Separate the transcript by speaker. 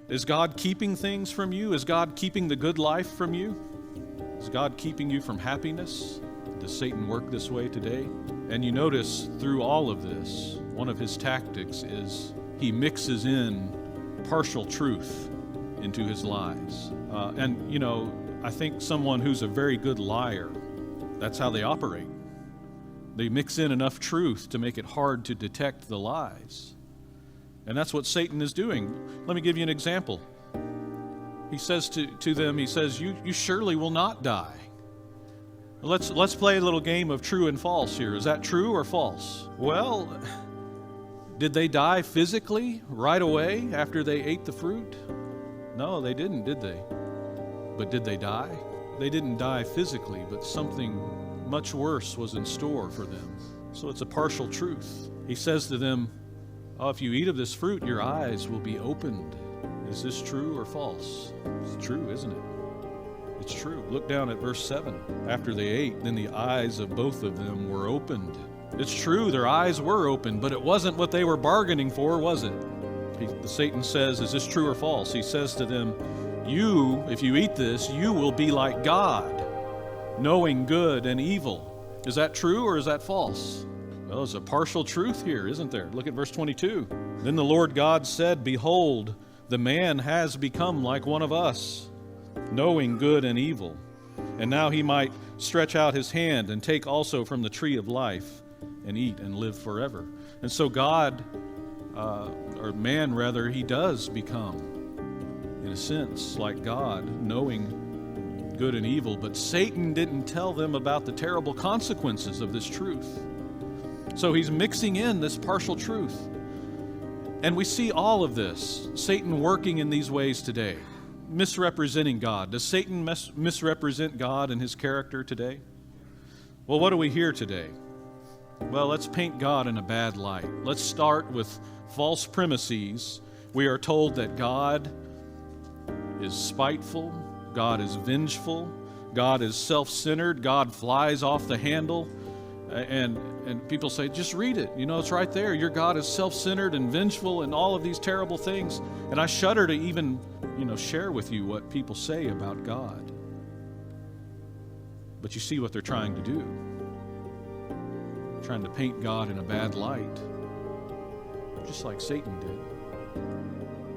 Speaker 1: Is God keeping things from you? Is God keeping the good life from you? Is God keeping you from happiness? Does Satan work this way today? And you notice through all of this, one of his tactics is he mixes in partial truth into his lies. I think someone who's a very good liar, that's how they operate. They mix in enough truth to make it hard to detect the lies. And that's what Satan is doing. Let me give you an example. He says to them, you surely will not die. Let's play a little game of true and false here. Is that true or false? Well, did they die physically right away after they ate the fruit? No, they didn't, did they? But did they die? They didn't die physically, but something much worse was in store for them. So it's a partial truth. He says to them, if you eat of this fruit, your eyes will be opened. Is this true or false? It's true, isn't it? It's true. Look down at verse 7. After they ate, then the eyes of both of them were opened. It's true, their eyes were opened, but it wasn't what they were bargaining for, was it? Satan says, is this true or false? He says to them, if you eat this, you will be like God, knowing good and evil. Is that true or is that false? Well, there's a partial truth here, isn't there? Look at verse 22. Then the Lord God said, behold, the man has become like one of us, knowing good and evil. And now he might stretch out his hand and take also from the tree of life and eat and live forever. And so God, or man rather, he does become, in a sense, like God, knowing good and evil. But Satan didn't tell them about the terrible consequences of this truth. So he's mixing in this partial truth. And we see all of this, Satan working in these ways today, misrepresenting God. Does Satan misrepresent God and his character today? Well, what do we hear today? Well, let's paint God in a bad light. Let's start with false premises. We are told that God is spiteful, God is vengeful, God is self-centered, God flies off the handle. And people say, just read it. It's right there. Your God is self-centered and vengeful and all of these terrible things. And I shudder to even, share with you what people say about God. But you see what they're trying to do. Trying to paint God in a bad light. Just like Satan did.